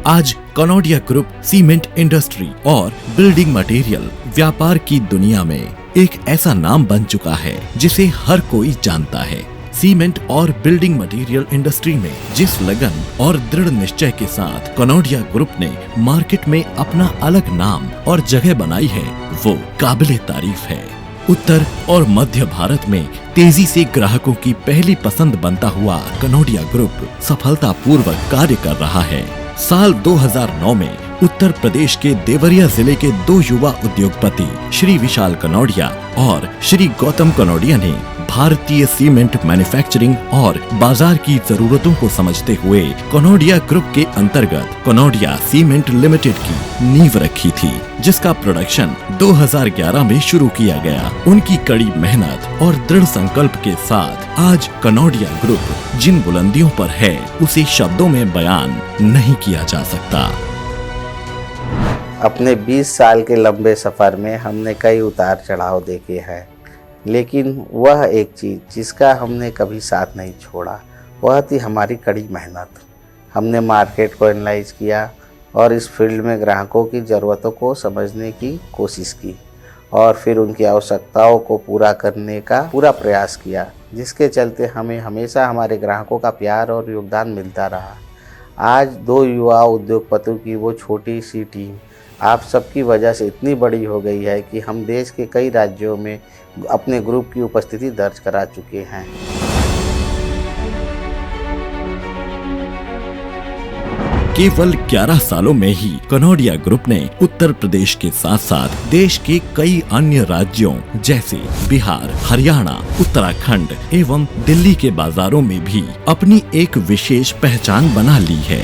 आज Kanodia group cement industry और building material व्यापार की दुनिया में एक ऐसा नाम बन चुका है जिसे हर कोई जानता है। सीमेंट और बिल्डिंग मटेरियल इंडस्ट्री में जिस लगन और दृढ़ निश्चय के साथ कनौडिया ग्रुप ने मार्केट में अपना अलग नाम और जगह बनाई है, वो काबिले तारीफ है। उत्तर और मध्य भारत में तेजी से ग्राहकों की पहली पसंद बनता हुआ कनौडिया ग्रुप सफलतापूर्वक कार्य कर रहा है। साल 2009 में उत्तर प्रदेश के देवरिया जिले के दो युवा उद्योगपति श्री विशाल कनौडिया और श्री गौतम कनौडिया ने भारतीय सीमेंट मैन्युफैक्चरिंग और बाजार की जरूरतों को समझते हुए कनौडिया ग्रुप के अंतर्गत कनौडिया सीमेंट लिमिटेड की नींव रखी थी, जिसका प्रोडक्शन 2011 में शुरू किया गया। उनकी कड़ी मेहनत और दृढ़ संकल्प के साथ आज कनौडिया ग्रुप जिन बुलंदियों पर है उसे शब्दों में बयान नहीं किया जा सकता। अपने 20 साल के लंबे सफ़र में हमने कई उतार चढ़ाव देखे हैं, लेकिन वह एक चीज़ जिसका हमने कभी साथ नहीं छोड़ा वह थी हमारी कड़ी मेहनत। हमने मार्केट को एनालाइज किया और इस फील्ड में ग्राहकों की ज़रूरतों को समझने की कोशिश की और फिर उनकी आवश्यकताओं को पूरा करने का पूरा प्रयास किया, जिसके चलते हमें हमेशा हमारे ग्राहकों का प्यार और योगदान मिलता रहा। आज दो युवा उद्योगपतियों की वो छोटी सी टीम आप सबकी वजह से इतनी बड़ी हो गई है कि हम देश के कई राज्यों में अपने ग्रुप की उपस्थिति दर्ज करा चुके हैं। केवल 11 सालों में ही कनौडिया ग्रुप ने उत्तर प्रदेश के साथ साथ देश के कई अन्य राज्यों जैसे बिहार, हरियाणा, उत्तराखंड एवं दिल्ली के बाजारों में भी अपनी एक विशेष पहचान बना ली है।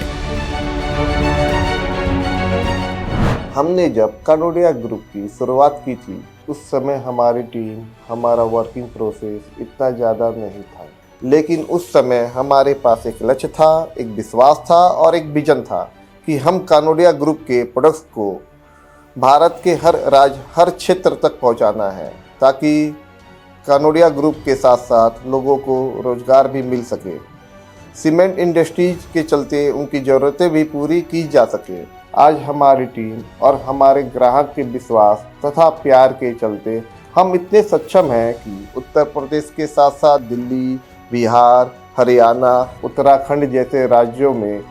हमने जब कनौडिया ग्रुप की शुरुआत की थी उस समय हमारी टीम, हमारा वर्किंग प्रोसेस इतना ज़्यादा नहीं था, लेकिन उस समय हमारे पास एक लक्ष्य था, एक विश्वास था और एक विजन था कि हम कनौडिया ग्रुप के प्रोडक्ट्स को भारत के हर राज्य, हर क्षेत्र तक पहुंचाना है, ताकि कनौडिया ग्रुप के साथ साथ लोगों को रोज़गार भी मिल सके, सीमेंट इंडस्ट्रीज के चलते उनकी ज़रूरतें भी पूरी की जा सके। आज हमारी टीम और हमारे ग्राहक के विश्वास तथा प्यार के चलते हम इतने सक्षम हैं कि उत्तर प्रदेश के साथ साथ दिल्ली, बिहार, हरियाणा, उत्तराखंड जैसे राज्यों में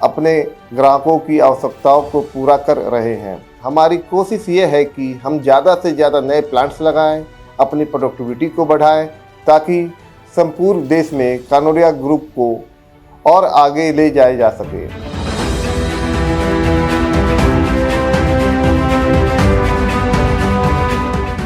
अपने ग्राहकों की आवश्यकताओं को पूरा कर रहे हैं। हमारी कोशिश ये है कि हम ज़्यादा से ज़्यादा नए प्लांट्स लगाएं, अपनी प्रोडक्टिविटी को बढ़ाएं, ताकि संपूर्ण देश में कनौडिया ग्रुप को और आगे ले जाया जा सके।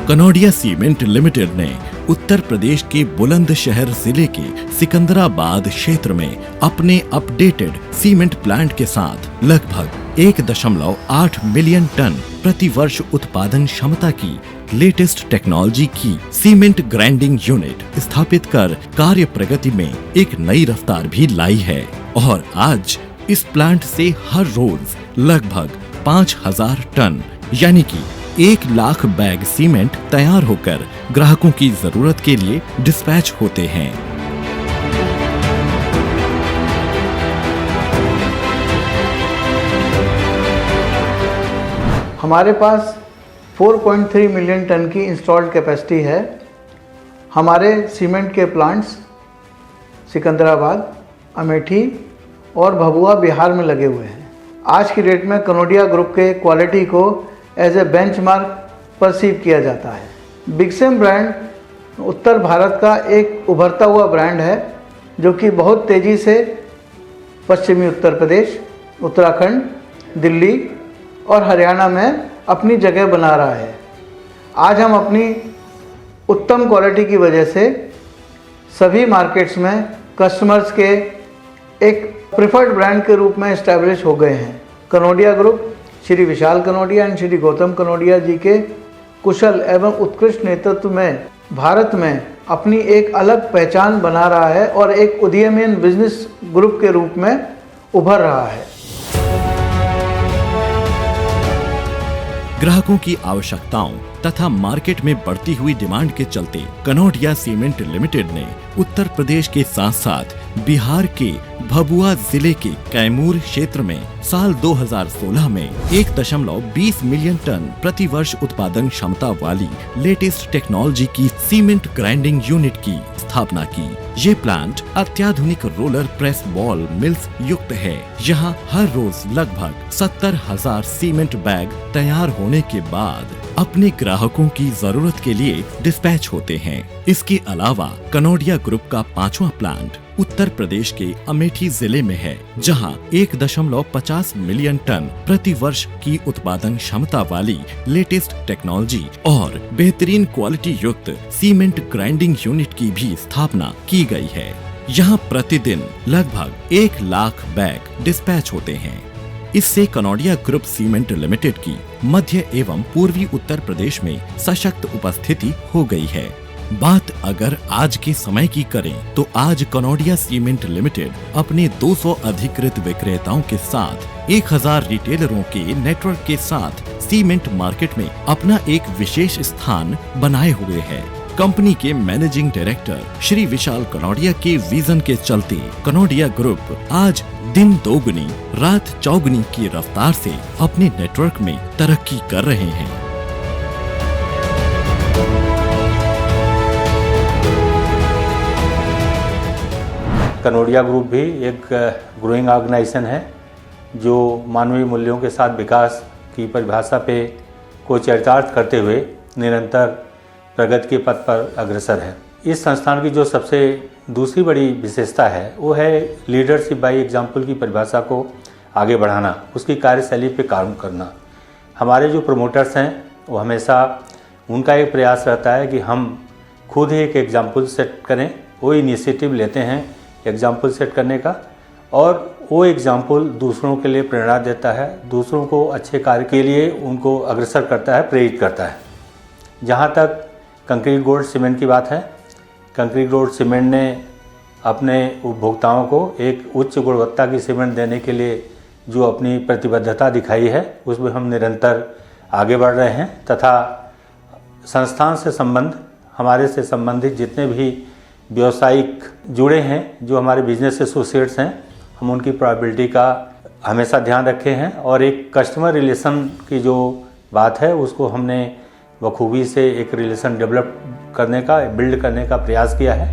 कनौडिया सीमेंट लिमिटेड ने उत्तर प्रदेश के बुलंदशहर जिले के सिकंदराबाद क्षेत्र में अपने अपडेटेड सीमेंट प्लांट के साथ लगभग 1.8 मिलियन टन प्रति वर्ष उत्पादन क्षमता की लेटेस्ट टेक्नोलॉजी की सीमेंट ग्राइंडिंग यूनिट स्थापित कर कार्य प्रगति में एक नई रफ्तार भी लाई है और आज इस प्लांट से हर रोज लगभग 5000 टन यानी कि 1 लाख बैग सीमेंट तैयार होकर ग्राहकों की जरूरत के लिए डिस्पैच होते हैं। हमारे पास 4.3 मिलियन टन की इंस्टॉल्ड कैपेसिटी है। हमारे सीमेंट के प्लांट्स सिकंदराबाद, अमेठी और भभुआ बिहार में लगे हुए हैं। आज की डेट में कनौडिया ग्रुप के क्वालिटी को एज ए बेंचमार्क परसीव किया जाता है। बिगसेम ब्रांड उत्तर भारत का एक उभरता हुआ ब्रांड है जो कि बहुत तेज़ी से पश्चिमी उत्तर प्रदेश, उत्तराखंड, दिल्ली और हरियाणा में अपनी जगह बना रहा है। आज हम अपनी उत्तम क्वालिटी की वजह से सभी मार्केट्स में कस्टमर्स के एक प्रिफर्ड ब्रांड के रूप में एस्टैब्लिश हो गए हैं। कनौडिया ग्रुप श्री विशाल कनौडिया एंड श्री गौतम कनौडिया जी के कुशल एवं उत्कृष्ट नेतृत्व में भारत में अपनी एक अलग पहचान बना रहा है और एक उदीयमान बिजनेस ग्रुप के रूप में उभर रहा है। ग्राहकों की आवश्यकताओं तथा मार्केट में बढ़ती हुई डिमांड के चलते कनौडिया सीमेंट लिमिटेड ने उत्तर प्रदेश के साथ साथ बिहार के भभुआ जिले के कैमूर क्षेत्र में साल 2016 में 1.20 मिलियन टन प्रति वर्ष उत्पादन क्षमता वाली लेटेस्ट टेक्नोलॉजी की सीमेंट ग्राइंडिंग यूनिट की स्थापना की। ये प्लांट अत्याधुनिक रोलर प्रेस बॉल मिल्स युक्त है। यहाँ हर रोज लगभग 70,000 सीमेंट बैग तैयार होने के बाद अपने ग्राहकों की जरूरत के लिए डिस्पैच होते हैं। इसके अलावा कनोडिया ग्रुप का 5वां प्लांट उत्तर प्रदेश के अमेठी जिले में है, जहां 1.50 मिलियन टन प्रति वर्ष की उत्पादन क्षमता वाली लेटेस्ट टेक्नोलॉजी और बेहतरीन क्वालिटी युक्त सीमेंट ग्राइंडिंग यूनिट की भी स्थापना की गई है। यहां प्रतिदिन लगभग 1 लाख बैग डिस्पैच होते हैं। इससे कनोडिया ग्रुप सीमेंट लिमिटेड की मध्य एवं पूर्वी उत्तर प्रदेश में सशक्त उपस्थिति हो गई है। बात अगर आज के समय की करें तो आज कनोडिया सीमेंट लिमिटेड अपने 200 अधिकृत विक्रेताओं के साथ 1000 रिटेलरों के नेटवर्क के साथ सीमेंट मार्केट में अपना एक विशेष स्थान बनाए हुए है। कंपनी के मैनेजिंग डायरेक्टर श्री विशाल कनोडिया के विजन के चलते कनोडिया ग्रुप आज दिन दोगुनी रात चौगुनी की रफ्तार से अपने नेटवर्क में तरक्की कर रहे हैं। कनोडिया ग्रुप भी एक ग्रोइंग ऑर्गेनाइजेशन है जो मानवीय मूल्यों के साथ विकास की परिभाषा पे को चरितार्थ करते हुए निरंतर प्रगति के पथ पर अग्रसर है। इस संस्थान की जो सबसे दूसरी बड़ी विशेषता है वो है लीडरशिप बाय एग्जाम्पल की परिभाषा को आगे बढ़ाना, उसकी कार्यशैली पे काम करना। हमारे जो प्रमोटर्स हैं वो हमेशा उनका एक प्रयास रहता है कि हम खुद ही एक एग्जाम्पल सेट करें, वो इनिशिएटिव लेते हैं एग्जाम्पल सेट करने का और वो एग्जाम्पल दूसरों के लिए प्रेरणा देता है, दूसरों को अच्छे कार्य के लिए उनको अग्रसर करता है, प्रेरित करता है। जहाँ तक कंक्रीट गोल्ड सीमेंट की बात है, कंक्रीट गोल्ड सीमेंट ने अपने उपभोक्ताओं को एक उच्च गुणवत्ता की सीमेंट देने के लिए जो अपनी प्रतिबद्धता दिखाई है उसमें हम निरंतर आगे बढ़ रहे हैं तथा संस्थान से हमारे से संबंधित जितने भी व्यावसायिक जुड़े हैं, जो हमारे बिजनेस एसोसिएट्स हैं, हम उनकी प्रोबेबिलिटी का हमेशा ध्यान रखे हैं और एक कस्टमर रिलेशन की जो बात है उसको हमने बखूबी से एक रिलेशन डेवलप करने का, बिल्ड करने का प्रयास किया है।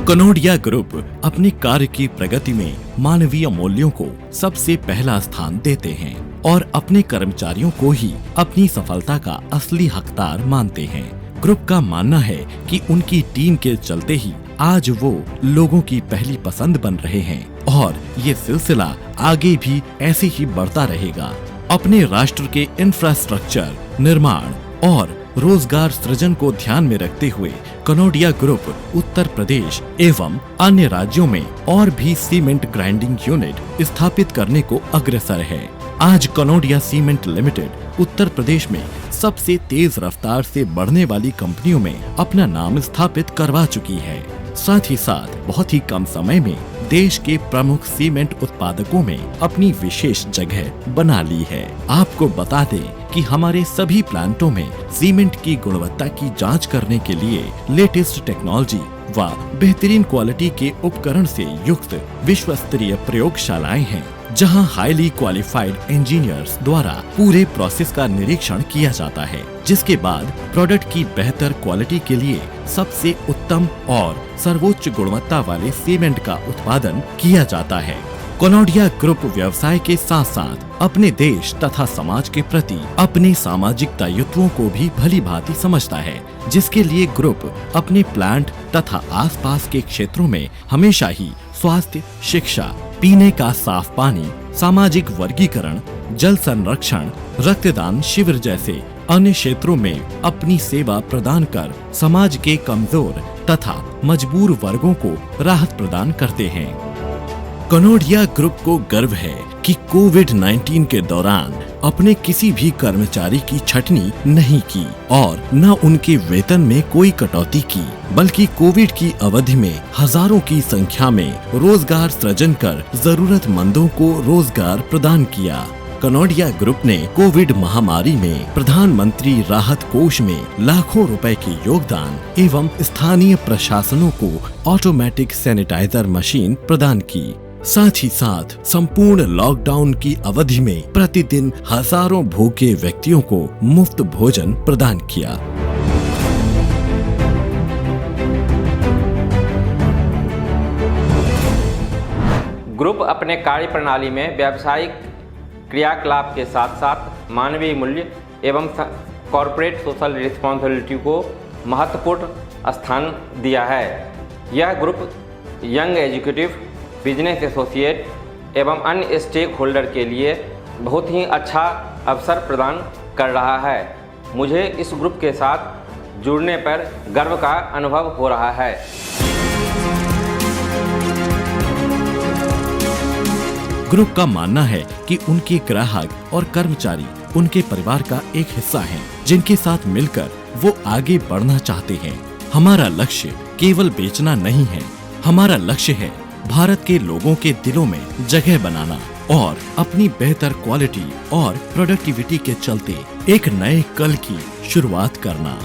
कनोडिया ग्रुप अपने कार्य की प्रगति में मानवीय मूल्यों को सबसे पहला स्थान देते हैं और अपने कर्मचारियों को ही अपनी सफलता का असली हकदार मानते हैं। ग्रुप का मानना है कि उनकी टीम के चलते ही आज वो लोगों की पहली पसंद बन रहे हैं और ये सिलसिला आगे भी ऐसे ही बढ़ता रहेगा। अपने राष्ट्र के इंफ्रास्ट्रक्चर निर्माण और रोजगार सृजन को ध्यान में रखते हुए कनोडिया ग्रुप उत्तर प्रदेश एवं अन्य राज्यों में और भी सीमेंट ग्राइंडिंग यूनिट स्थापित करने को अग्रसर है। आज कनोडिया सीमेंट लिमिटेड उत्तर प्रदेश में सबसे तेज रफ्तार से बढ़ने वाली कंपनियों में अपना नाम स्थापित करवा चुकी है। साथ ही साथ बहुत ही कम समय में देश के प्रमुख सीमेंट उत्पादकों में अपनी विशेष जगह बना ली है। आपको बता दें कि हमारे सभी प्लांटों में सीमेंट की गुणवत्ता की जांच करने के लिए लेटेस्ट टेक्नोलॉजी व बेहतरीन क्वालिटी के उपकरण से युक्त विश्व स्तरीय प्रयोगशालाएं हैं, जहां हाईली क्वालिफाइड इंजीनियर्स द्वारा पूरे प्रोसेस का निरीक्षण किया जाता है, जिसके बाद प्रोडक्ट की बेहतर क्वालिटी के लिए सबसे उत्तम और सर्वोच्च गुणवत्ता वाले सीमेंट का उत्पादन किया जाता है। कनोडिया ग्रुप व्यवसाय के साथ साथ अपने देश तथा समाज के प्रति अपने सामाजिक दायित्वों को भी भली भांति समझता है, जिसके लिए ग्रुप अपने प्लांट तथा आसपास के क्षेत्रों में हमेशा ही स्वास्थ्य, शिक्षा, पीने का साफ पानी, सामाजिक वर्गीकरण, जल संरक्षण, रक्तदान शिविर जैसे अन्य क्षेत्रों में अपनी सेवा प्रदान कर समाज के कमजोर तथा मजबूर वर्गों को राहत प्रदान करते हैं। कनोडिया ग्रुप को गर्व है कि कोविड-19 के दौरान अपने किसी भी कर्मचारी की छटनी नहीं की और न उनके वेतन में कोई कटौती की, बल्कि कोविड की अवधि में हजारों की संख्या में रोजगार सृजन कर जरूरतमंदों को रोजगार प्रदान किया। कनोडिया ग्रुप ने कोविड महामारी में प्रधानमंत्री राहत कोष में लाखों रुपए के योगदान एवं स्थानीय प्रशासनों को ऑटोमेटिक सैनिटाइजर मशीन प्रदान की। साथ ही साथ संपूर्ण लॉकडाउन की अवधि में प्रतिदिन हजारों भूखे व्यक्तियों को मुफ्त भोजन प्रदान किया। ग्रुप अपने कार्य प्रणाली में व्यावसायिक क्रियाकलाप के साथ साथ मानवीय मूल्य एवं कॉर्पोरेट सोशल रिस्पॉन्सिबिलिटी को महत्वपूर्ण स्थान दिया है। यह group young educative, business associate एवं अन्य स्टेक होल्डर के लिए बहुत ही अच्छा अवसर प्रदान कर रहा है। मुझे इस ग्रुप के साथ जुड़ने पर गर्व का अनुभव हो रहा है। ग्रुप का मानना है कि उनके ग्राहक और कर्मचारी उनके परिवार का एक हिस्सा हैं, जिनके साथ मिलकर वो आगे बढ़ना चाहते हैं। हमारा लक्ष्य केवल बेचना नहीं है, हमारा लक्ष्य है भारत के लोगों के दिलों में जगह बनाना और अपनी बेहतर क्वालिटी और प्रोडक्टिविटी के चलते एक नए कल की शुरुआत करना।